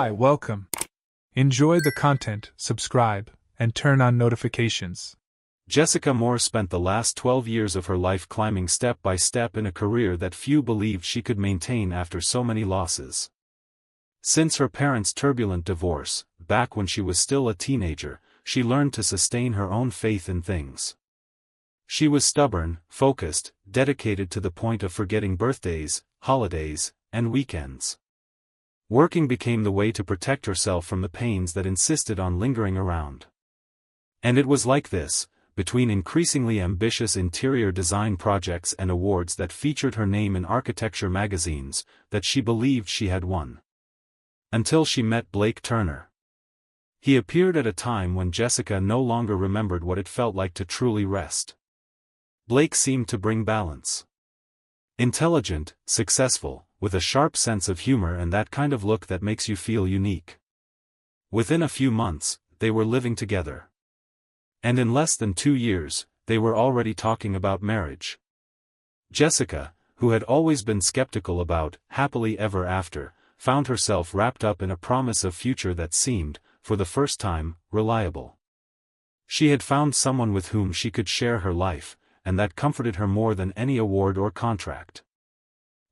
Hi, welcome. Enjoy the content, subscribe, and turn on notifications. Jessica Moore spent the last 12 years of her life climbing step by step in a career that few believed she could maintain after so many losses. Since her parents' turbulent divorce, back when she was still a teenager, she learned to sustain her own faith in things. She was stubborn, focused, dedicated to the point of forgetting birthdays, holidays, and weekends. Working became the way to protect herself from the pains that insisted on lingering around. And it was like this, between increasingly ambitious interior design projects and awards that featured her name in architecture magazines, that she believed she had won. Until she met Blake Turner. He appeared at a time when Jessica no longer remembered what it felt like to truly rest. Blake seemed to bring balance. Intelligent, successful, with a sharp sense of humor and that kind of look that makes you feel unique. Within a few months, they were living together. And in less than 2 years, they were already talking about marriage. Jessica, who had always been skeptical about happily ever after, found herself wrapped up in a promise of future that seemed, for the first time, reliable. She had found someone with whom she could share her life, and that comforted her more than any award or contract.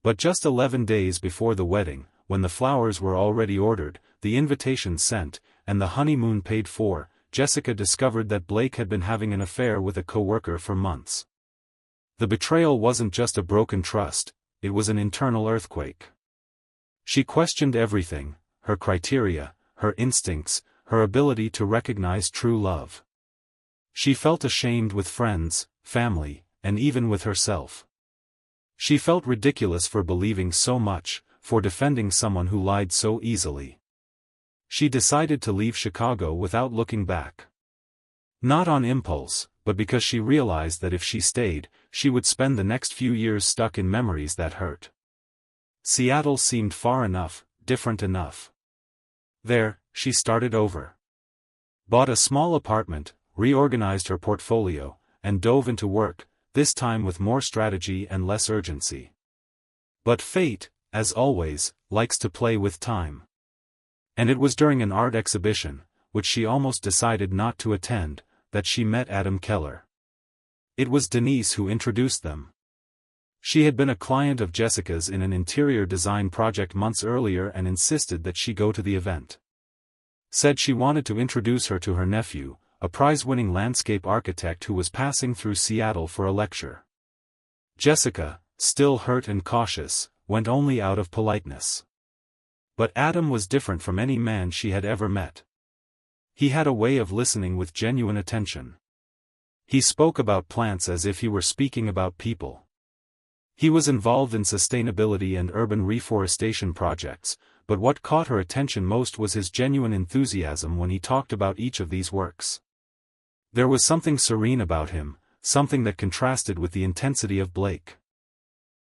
But just 11 days before the wedding, when the flowers were already ordered, the invitations sent, and the honeymoon paid for, Jessica discovered that Blake had been having an affair with a co-worker for months. The betrayal wasn't just a broken trust, it was an internal earthquake. She questioned everything, her criteria, her instincts, her ability to recognize true love. She felt ashamed with friends, family, and even with herself. She felt ridiculous for believing so much, for defending someone who lied so easily. She decided to leave Chicago without looking back. Not on impulse, but because she realized that if she stayed, she would spend the next few years stuck in memories that hurt. Seattle seemed far enough, different enough. There, she started over. Bought a small apartment, reorganized her portfolio, and dove into work, this time with more strategy and less urgency. But fate, as always, likes to play with time. And it was during an art exhibition, which she almost decided not to attend, that she met Adam Keller. It was Denise who introduced them. She had been a client of Jessica's in an interior design project months earlier and insisted that she go to the event. Said she wanted to introduce her to her nephew, a prize-winning landscape architect who was passing through Seattle for a lecture. Jessica, still hurt and cautious, went only out of politeness. But Adam was different from any man she had ever met. He had a way of listening with genuine attention. He spoke about plants as if he were speaking about people. He was involved in sustainability and urban reforestation projects, but what caught her attention most was his genuine enthusiasm when he talked about each of these works. There was something serene about him, something that contrasted with the intensity of Blake.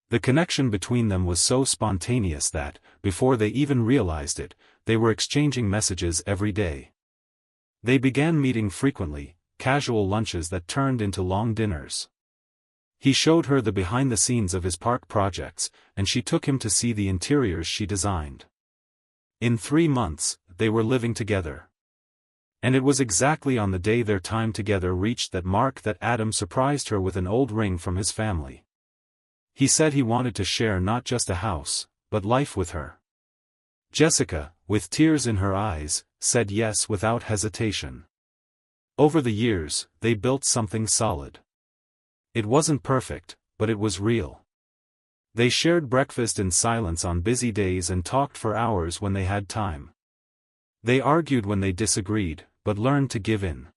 The connection between them was so spontaneous that, before they even realized it, they were exchanging messages every day. They began meeting frequently, casual lunches that turned into long dinners. He showed her the behind-the-scenes of his park projects, and she took him to see the interiors she designed. In 3 months, they were living together. And it was exactly on the day their time together reached that mark that Adam surprised her with an old ring from his family. He said he wanted to share not just a house, but life with her. Jessica, with tears in her eyes, said yes without hesitation. Over the years, they built something solid. It wasn't perfect, but it was real. They shared breakfast in silence on busy days and talked for hours when they had time. They argued when they disagreed, but learned to give in.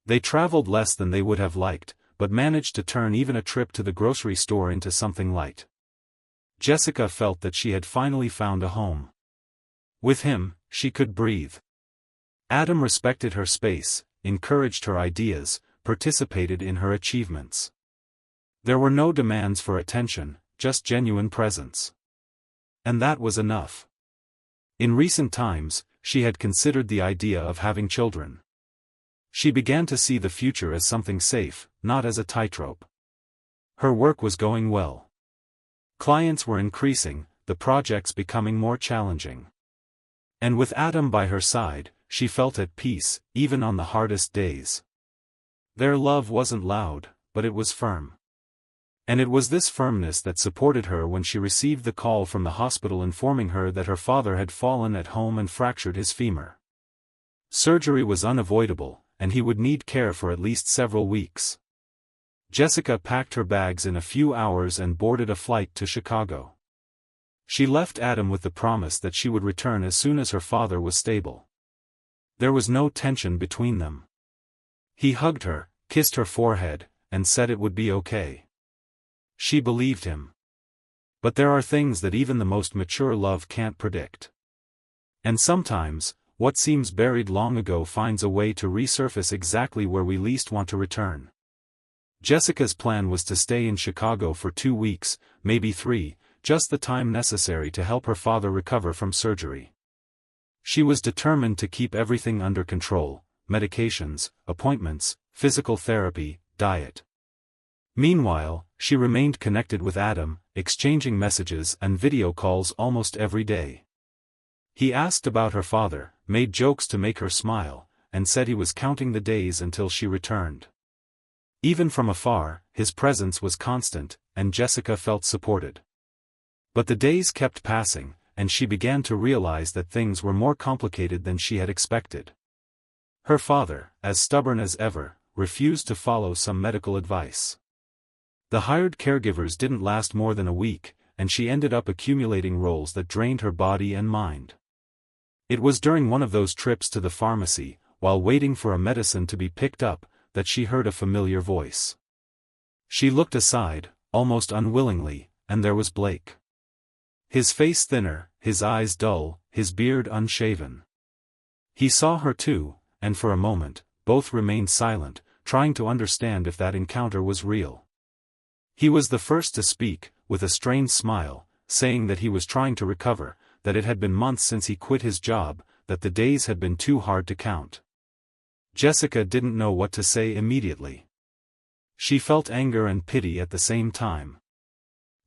They traveled less than they would have liked, but managed to turn even a trip to the grocery store into something light. Jessica felt that she had finally found a home. With him, she could breathe. Adam respected her space, encouraged her ideas, participated in her achievements. There were no demands for attention, just genuine presence. And that was enough. In recent times, she had considered the idea of having children. She began to see the future as something safe, not as a tightrope. Her work was going well. Clients were increasing, the projects becoming more challenging. And with Adam by her side, she felt at peace, even on the hardest days. Their love wasn't loud, but it was firm. And it was this firmness that supported her when she received the call from the hospital informing her that her father had fallen at home and fractured his femur. Surgery was unavoidable, and he would need care for at least several weeks. Jessica packed her bags in a few hours and boarded a flight to Chicago. She left Adam with the promise that she would return as soon as her father was stable. There was no tension between them. He hugged her, kissed her forehead, and said it would be okay. She believed him. But there are things that even the most mature love can't predict. And sometimes, what seems buried long ago finds a way to resurface exactly where we least want to return. Jessica's plan was to stay in Chicago for 2 weeks, maybe 3, just the time necessary to help her father recover from surgery. She was determined to keep everything under control: medications, appointments, physical therapy, diet. Meanwhile, she remained connected with Adam, exchanging messages and video calls almost every day. He asked about her father, made jokes to make her smile, and said he was counting the days until she returned. Even from afar, his presence was constant, and Jessica felt supported. But the days kept passing, and she began to realize that things were more complicated than she had expected. Her father, as stubborn as ever, refused to follow some medical advice. The hired caregivers didn't last more than a week, and she ended up accumulating roles that drained her body and mind. It was during one of those trips to the pharmacy, while waiting for a medicine to be picked up, that she heard a familiar voice. She looked aside, almost unwillingly, and there was Blake. His face thinner, his eyes dull, his beard unshaven. He saw her too, and for a moment, both remained silent, trying to understand if that encounter was real. He was the first to speak, with a strained smile, saying that he was trying to recover, that it had been months since he quit his job, that the days had been too hard to count. Jessica didn't know what to say immediately. She felt anger and pity at the same time.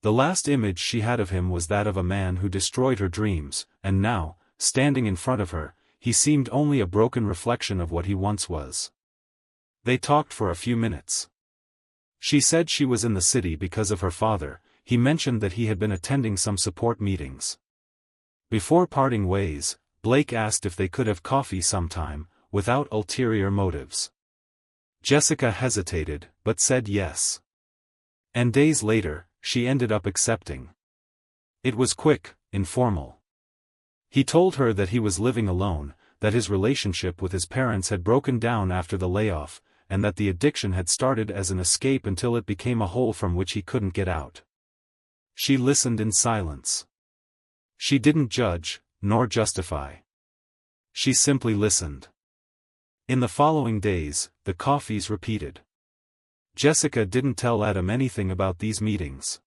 The last image she had of him was that of a man who destroyed her dreams, and now, standing in front of her, he seemed only a broken reflection of what he once was. They talked for a few minutes. She said she was in the city because of her father. He mentioned that he had been attending some support meetings. Before parting ways, Blake asked if they could have coffee sometime, without ulterior motives. Jessica hesitated, but said yes. And days later, she ended up accepting. It was quick, informal. He told her that he was living alone, that his relationship with his parents had broken down after the layoff, and that the addiction had started as an escape until it became a hole from which he couldn't get out. She listened in silence. She didn't judge, nor justify. She simply listened. In the following days, the coffees repeated. Jessica didn't tell Adam anything about these meetings.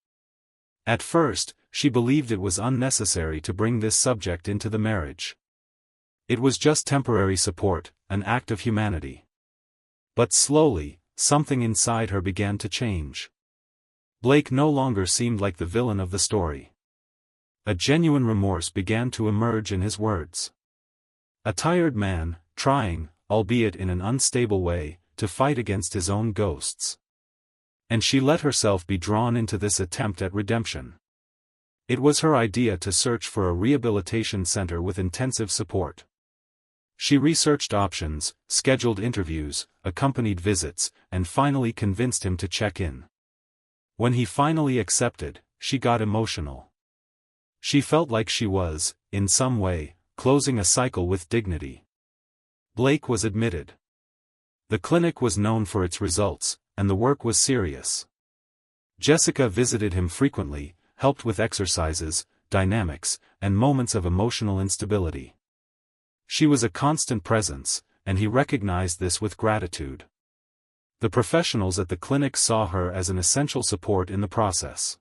At first, she believed it was unnecessary to bring this subject into the marriage. It was just temporary support, an act of humanity. But slowly, something inside her began to change. Blake no longer seemed like the villain of the story. A genuine remorse began to emerge in his words. A tired man, trying, albeit in an unstable way, to fight against his own ghosts. And she let herself be drawn into this attempt at redemption. It was her idea to search for a rehabilitation center with intensive support. She researched options, scheduled interviews, accompanied visits, and finally convinced him to check in. When he finally accepted, she got emotional. She felt like she was, in some way, closing a cycle with dignity. Blake was admitted. The clinic was known for its results, and the work was serious. Jessica visited him frequently, helped with exercises, dynamics, and moments of emotional instability. She was a constant presence, and he recognized this with gratitude. The professionals at the clinic saw her as an essential support in the process.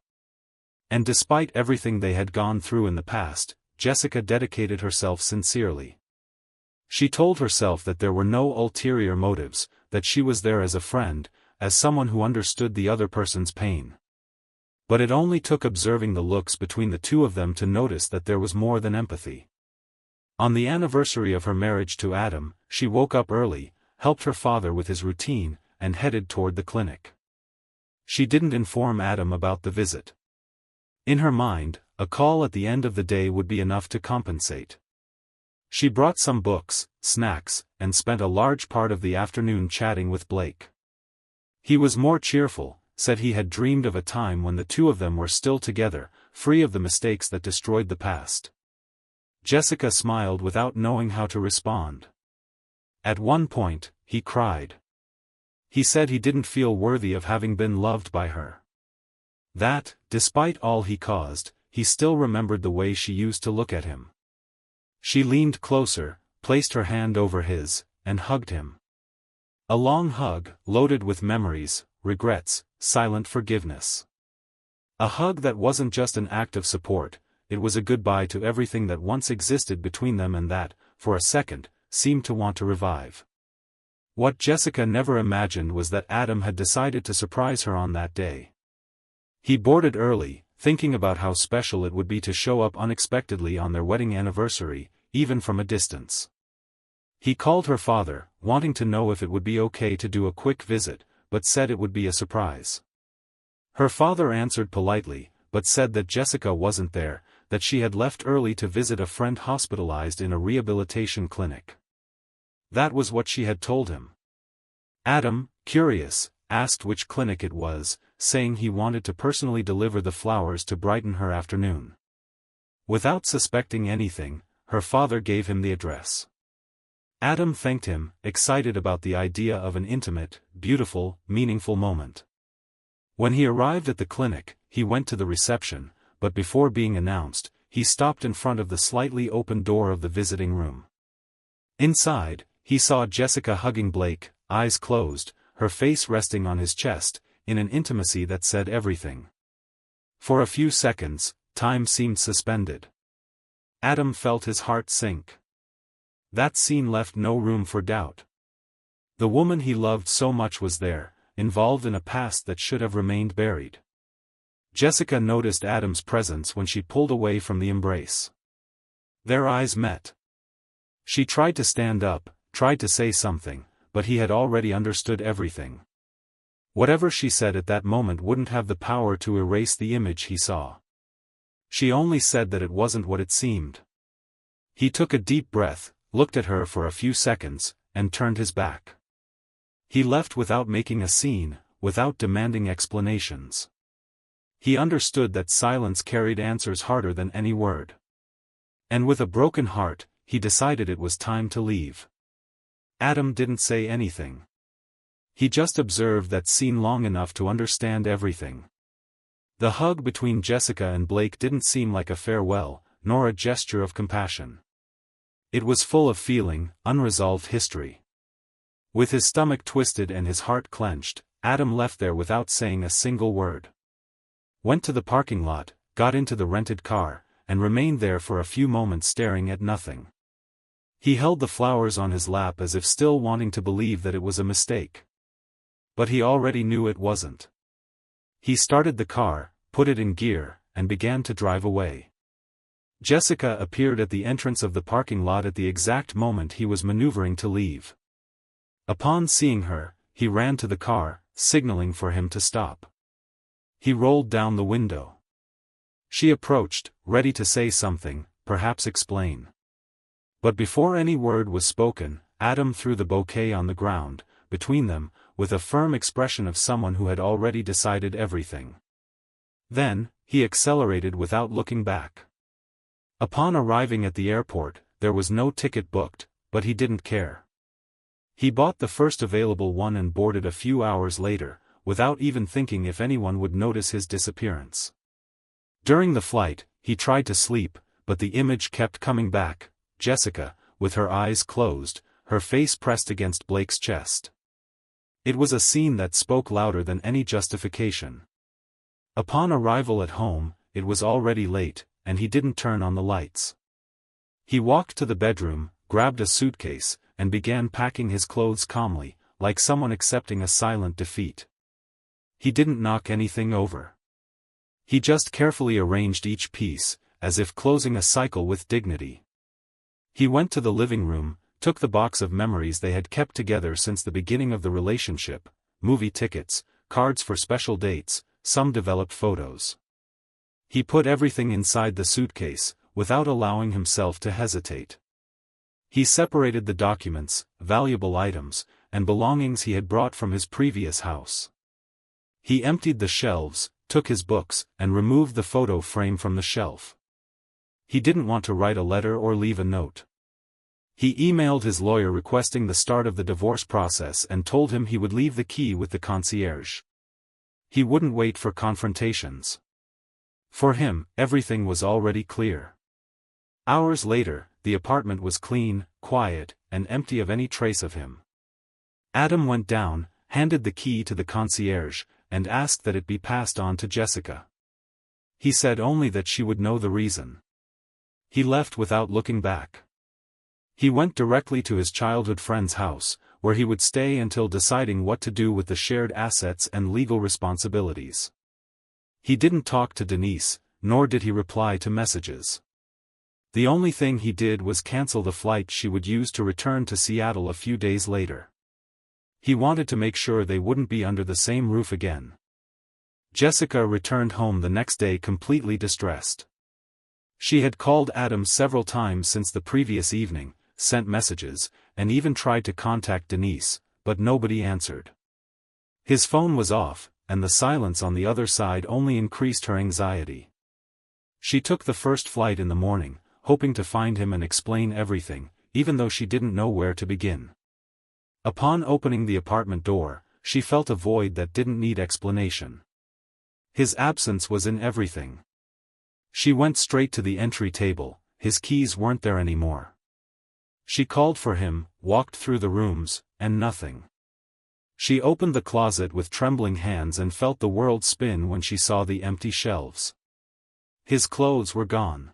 And despite everything they had gone through in the past, Jessica dedicated herself sincerely. She told herself that there were no ulterior motives, that she was there as a friend, as someone who understood the other person's pain. But it only took observing the looks between the two of them to notice that there was more than empathy. On the anniversary of her marriage to Adam, she woke up early, helped her father with his routine, and headed toward the clinic. She didn't inform Adam about the visit. In her mind, a call at the end of the day would be enough to compensate. She brought some books, snacks, and spent a large part of the afternoon chatting with Blake. He was more cheerful, said he had dreamed of a time when the two of them were still together, free of the mistakes that destroyed the past. Jessica smiled without knowing how to respond. At one point, he cried. He said he didn't feel worthy of having been loved by her. That, despite all he caused, he still remembered the way she used to look at him. She leaned closer, placed her hand over his, and hugged him. A long hug, loaded with memories, regrets, silent forgiveness. A hug that wasn't just an act of support, it was a goodbye to everything that once existed between them and that, for a second, seemed to want to revive. What Jessica never imagined was that Adam had decided to surprise her on that day. He boarded early, thinking about how special it would be to show up unexpectedly on their wedding anniversary, even from a distance. He called her father, wanting to know if it would be okay to do a quick visit, but said it would be a surprise. Her father answered politely, but said that Jessica wasn't there, that she had left early to visit a friend hospitalized in a rehabilitation clinic. That was what she had told him. Adam, curious, asked which clinic it was, saying he wanted to personally deliver the flowers to brighten her afternoon. Without suspecting anything, her father gave him the address. Adam thanked him, excited about the idea of an intimate, beautiful, meaningful moment. When he arrived at the clinic, he went to the reception, but before being announced, he stopped in front of the slightly open door of the visiting room. Inside, he saw Jessica hugging Blake, eyes closed, her face resting on his chest, in an intimacy that said everything. For a few seconds, time seemed suspended. Adam felt his heart sink. That scene left no room for doubt. The woman he loved so much was there, involved in a past that should have remained buried. Jessica noticed Adam's presence when she pulled away from the embrace. Their eyes met. She tried to stand up, tried to say something, but he had already understood everything. Whatever she said at that moment wouldn't have the power to erase the image he saw. She only said that it wasn't what it seemed. He took a deep breath, looked at her for a few seconds, and turned his back. He left without making a scene, without demanding explanations. He understood that silence carried answers harder than any word. And with a broken heart, he decided it was time to leave. Adam didn't say anything. He just observed that scene long enough to understand everything. The hug between Jessica and Blake didn't seem like a farewell, nor a gesture of compassion. It was full of feeling, unresolved history. With his stomach twisted and his heart clenched, Adam left there without saying a single word. Went to the parking lot, got into the rented car, and remained there for a few moments staring at nothing. He held the flowers on his lap as if still wanting to believe that it was a mistake. But he already knew it wasn't. He started the car, put it in gear, and began to drive away. Jessica appeared at the entrance of the parking lot at the exact moment he was maneuvering to leave. Upon seeing her, he ran to the car, signaling for him to stop. He rolled down the window. She approached, ready to say something, perhaps explain. But before any word was spoken, Adam threw the bouquet on the ground, between them, with a firm expression of someone who had already decided everything. Then, he accelerated without looking back. Upon arriving at the airport, there was no ticket booked, but he didn't care. He bought the first available one and boarded a few hours later, without even thinking if anyone would notice his disappearance. During the flight, he tried to sleep, but the image kept coming back, Jessica, with her eyes closed, her face pressed against Blake's chest. It was a scene that spoke louder than any justification. Upon arrival at home, it was already late, and he didn't turn on the lights. He walked to the bedroom, grabbed a suitcase, and began packing his clothes calmly, like someone accepting a silent defeat. He didn't knock anything over. He just carefully arranged each piece, as if closing a cycle with dignity. He went to the living room, took the box of memories they had kept together since the beginning of the relationship, movie tickets, cards for special dates, some developed photos. He put everything inside the suitcase, without allowing himself to hesitate. He separated the documents, valuable items, and belongings he had brought from his previous house. He emptied the shelves, took his books, and removed the photo frame from the shelf. He didn't want to write a letter or leave a note. He emailed his lawyer requesting the start of the divorce process and told him he would leave the key with the concierge. He wouldn't wait for confrontations. For him, everything was already clear. Hours later, the apartment was clean, quiet, and empty of any trace of him. Adam went down, handed the key to the concierge, and asked that it be passed on to Jessica. He said only that she would know the reason. He left without looking back. He went directly to his childhood friend's house, where he would stay until deciding what to do with the shared assets and legal responsibilities. He didn't talk to Denise, nor did he reply to messages. The only thing he did was cancel the flight she would use to return to Seattle a few days later. He wanted to make sure they wouldn't be under the same roof again. Jessica returned home the next day completely distressed. She had called Adam several times since the previous evening, sent messages, and even tried to contact Denise, but nobody answered. His phone was off, and the silence on the other side only increased her anxiety. She took the first flight in the morning, hoping to find him and explain everything, even though she didn't know where to begin. Upon opening the apartment door, she felt a void that didn't need explanation. His absence was in everything. She went straight to the entry table, his keys weren't there anymore. She called for him, walked through the rooms, and nothing. She opened the closet with trembling hands and felt the world spin when she saw the empty shelves. His clothes were gone.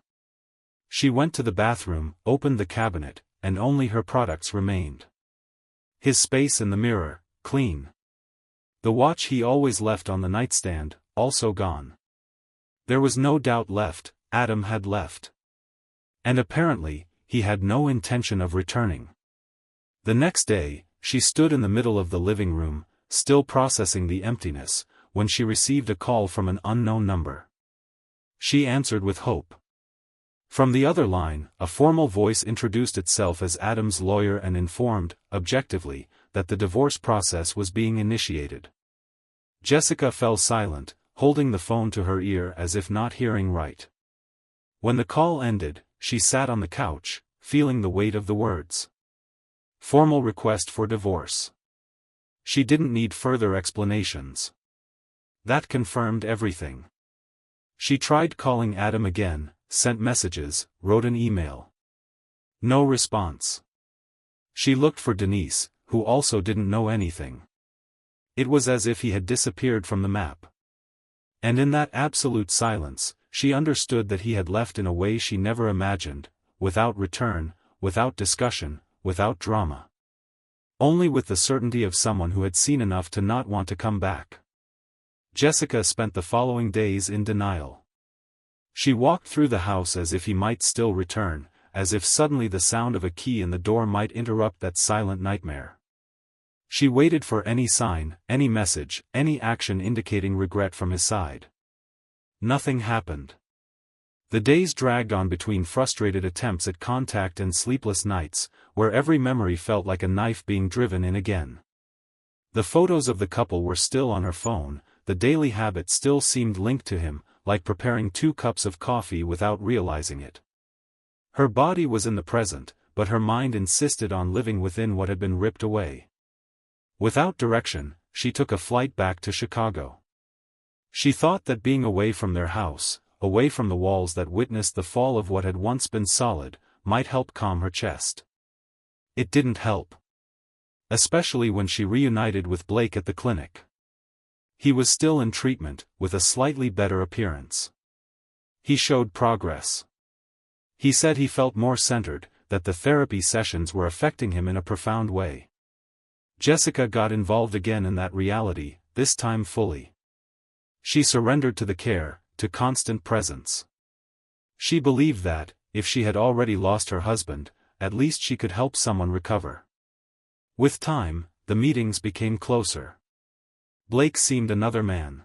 She went to the bathroom, opened the cabinet, and only her products remained. His space in the mirror, clean. The watch he always left on the nightstand, also gone. There was no doubt left, Adam had left. And apparently, he had no intention of returning. The next day, she stood in the middle of the living room, still processing the emptiness, when she received a call from an unknown number. She answered with hope. From the other line, a formal voice introduced itself as Adam's lawyer and informed, objectively, that the divorce process was being initiated. Jessica fell silent, holding the phone to her ear as if not hearing right. When the call ended, she sat on the couch, feeling the weight of the words. Formal request for divorce. She didn't need further explanations. That confirmed everything. She tried calling Adam again, sent messages, wrote an email. No response. She looked for Denise, who also didn't know anything. It was as if he had disappeared from the map. And in that absolute silence, she understood that he had left in a way she never imagined, without return, without discussion, without drama. Only with the certainty of someone who had seen enough to not want to come back. Jessica spent the following days in denial. She walked through the house as if he might still return, as if suddenly the sound of a key in the door might interrupt that silent nightmare. She waited for any sign, any message, any action indicating regret from his side. Nothing happened. The days dragged on between frustrated attempts at contact and sleepless nights, where every memory felt like a knife being driven in again. The photos of the couple were still on her phone, the daily habit still seemed linked to him, like preparing 2 cups of coffee without realizing it. Her body was in the present, but her mind insisted on living within what had been ripped away. Without direction, she took a flight back to Chicago. She thought that being away from their house, away from the walls that witnessed the fall of what had once been solid, might help calm her chest. It didn't help. Especially when she reunited with Blake at the clinic. He was still in treatment, with a slightly better appearance. He showed progress. He said he felt more centered, that the therapy sessions were affecting him in a profound way. Jessica got involved again in that reality, this time fully. She surrendered to the care, to constant presence. She believed that, if she had already lost her husband, at least she could help someone recover. With time, the meetings became closer. Blake seemed another man.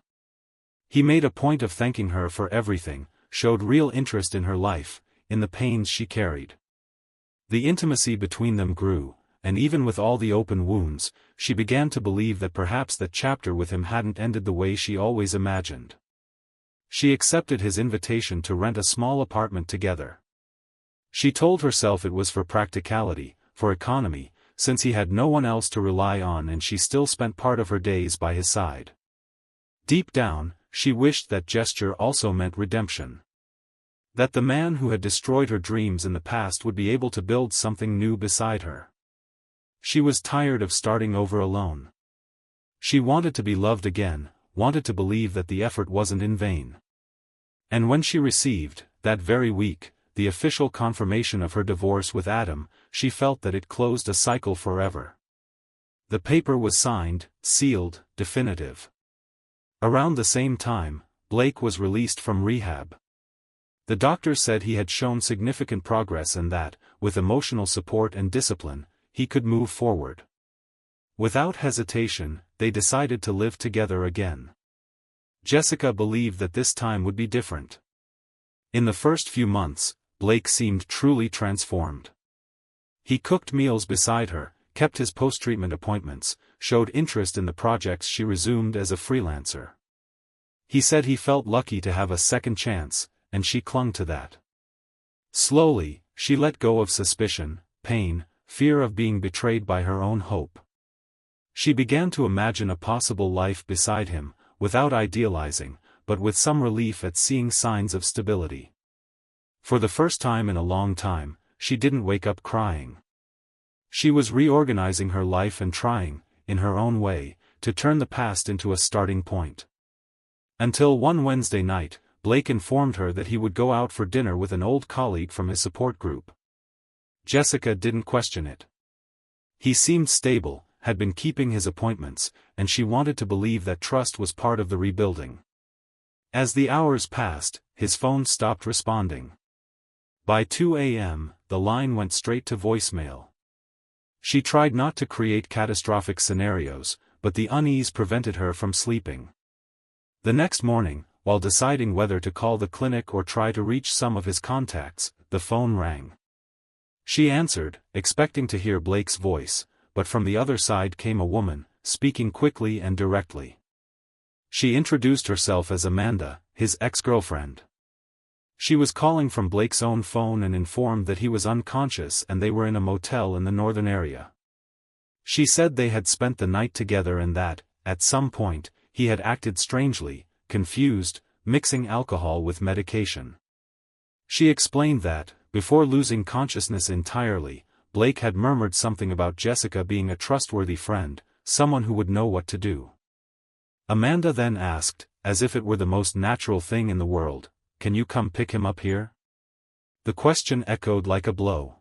He made a point of thanking her for everything, showed real interest in her life, in the pains she carried. The intimacy between them grew, and even with all the open wounds, she began to believe that perhaps that chapter with him hadn't ended the way she always imagined. She accepted his invitation to rent a small apartment together. She told herself it was for practicality, for economy, since he had no one else to rely on and she still spent part of her days by his side. Deep down, she wished that gesture also meant redemption. That the man who had destroyed her dreams in the past would be able to build something new beside her. She was tired of starting over alone. She wanted to be loved again, wanted to believe that the effort wasn't in vain. And when she received, that very week, the official confirmation of her divorce with Adam, she felt that it closed a cycle forever. The paper was signed, sealed, definitive. Around the same time, Blake was released from rehab. The doctor said he had shown significant progress and that, with emotional support and discipline, he could move forward. Without hesitation, they decided to live together again. Jessica believed that this time would be different. In the first few months, Blake seemed truly transformed. He cooked meals beside her, kept his post-treatment appointments, showed interest in the projects she resumed as a freelancer. He said he felt lucky to have a second chance, and she clung to that. Slowly, she let go of suspicion, pain, fear of being betrayed by her own hope. She began to imagine a possible life beside him, without idealizing, but with some relief at seeing signs of stability. For the first time in a long time, she didn't wake up crying. She was reorganizing her life and trying, in her own way, to turn the past into a starting point. Until one Wednesday night, Blake informed her that he would go out for dinner with an old colleague from his support group. Jessica didn't question it. He seemed stable, had been keeping his appointments, and she wanted to believe that trust was part of the rebuilding. As the hours passed, his phone stopped responding. By 2 a.m., the line went straight to voicemail. She tried not to create catastrophic scenarios, but the unease prevented her from sleeping. The next morning, while deciding whether to call the clinic or try to reach some of his contacts, the phone rang. She answered, expecting to hear Blake's voice, but from the other side came a woman, speaking quickly and directly. She introduced herself as Amanda, his ex-girlfriend. She was calling from Blake's own phone and informed that he was unconscious and they were in a motel in the northern area. She said they had spent the night together and that, at some point, he had acted strangely, confused, mixing alcohol with medication. She explained that, before losing consciousness entirely, Blake had murmured something about Jessica being a trustworthy friend, someone who would know what to do. Amanda then asked, as if it were the most natural thing in the world, "Can you come pick him up here?" The question echoed like a blow.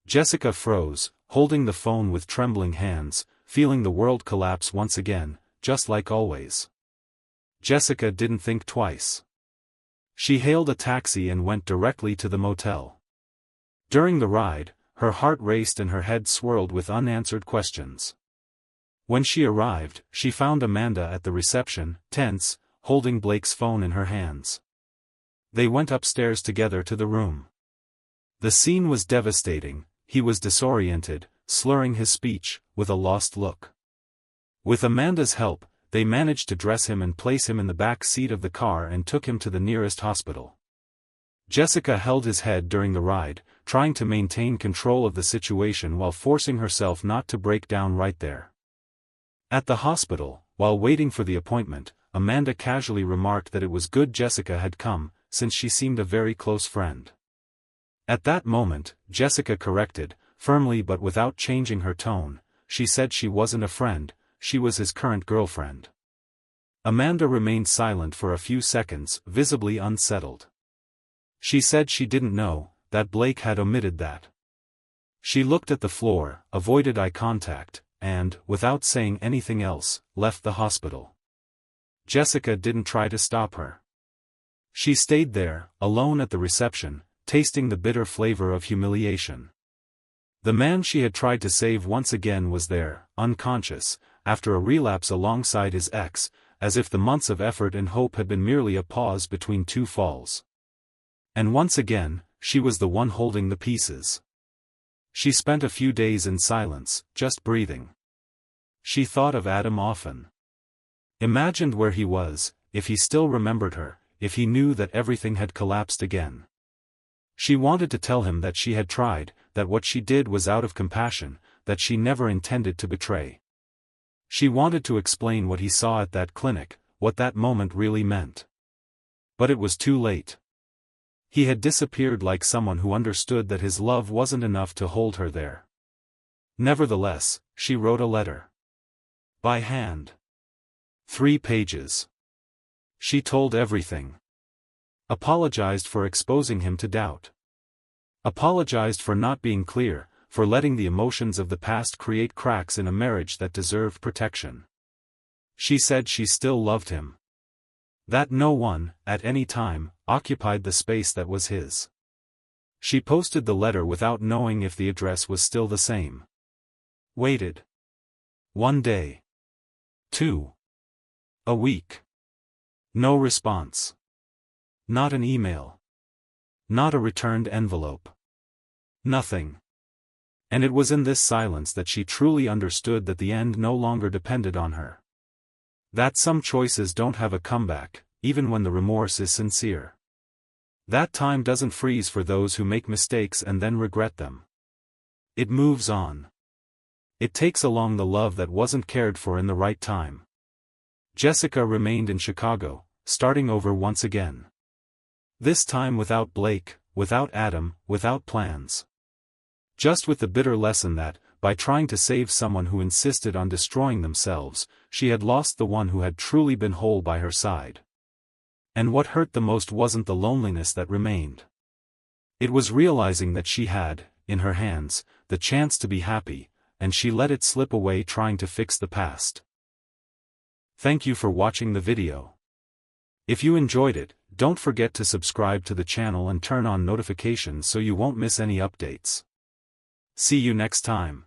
Jessica froze, holding the phone with trembling hands, feeling the world collapse once again, just like always. Jessica didn't think twice. She hailed a taxi and went directly to the motel. During the ride, her heart raced and her head swirled with unanswered questions. When she arrived, she found Amanda at the reception, tense, holding Blake's phone in her hands. They went upstairs together to the room. The scene was devastating. He was disoriented, slurring his speech, with a lost look. With Amanda's help, they managed to dress him and place him in the back seat of the car and took him to the nearest hospital. Jessica held his head during the ride, trying to maintain control of the situation while forcing herself not to break down right there. At the hospital, while waiting for the appointment, Amanda casually remarked that it was good Jessica had come, since she seemed a very close friend. At that moment, Jessica corrected, firmly but without changing her tone. She said she wasn't a friend, she was his current girlfriend. Amanda remained silent for a few seconds, visibly unsettled. She said she didn't know, that Blake had omitted that. She looked at the floor, avoided eye contact, and, without saying anything else, left the hospital. Jessica didn't try to stop her. She stayed there, alone at the reception, tasting the bitter flavor of humiliation. The man she had tried to save once again was there, unconscious, after a relapse alongside his ex, as if the months of effort and hope had been merely a pause between two falls. And once again, she was the one holding the pieces. She spent a few days in silence, just breathing. She thought of Adam often. Imagined where he was, if he still remembered her, if he knew that everything had collapsed again. She wanted to tell him that she had tried, that what she did was out of compassion, that she never intended to betray. She wanted to explain what he saw at that clinic, what that moment really meant. But it was too late. He had disappeared like someone who understood that his love wasn't enough to hold her there. Nevertheless, she wrote a letter. By hand. 3 pages. She told everything. Apologized for exposing him to doubt. Apologized for not being clear, for letting the emotions of the past create cracks in a marriage that deserved protection. She said she still loved him. That no one, at any time, occupied the space that was his. She posted the letter without knowing if the address was still the same. Waited. 1 day. 2. A week. No response. Not an email. Not a returned envelope. Nothing. And it was in this silence that she truly understood that the end no longer depended on her. That some choices don't have a comeback, even when the remorse is sincere. That time doesn't freeze for those who make mistakes and then regret them. It moves on. It takes along the love that wasn't cared for in the right time. Jessica remained in Chicago, starting over once again. This time without Blake, without Adam, without plans. Just with the bitter lesson that, by trying to save someone who insisted on destroying themselves, she had lost the one who had truly been whole by her side. And what hurt the most wasn't the loneliness that remained. It was realizing that she had, in her hands, the chance to be happy, and she let it slip away trying to fix the past. Thank you for watching the video. If you enjoyed it, don't forget to subscribe to the channel and turn on notifications so you won't miss any updates. See you next time.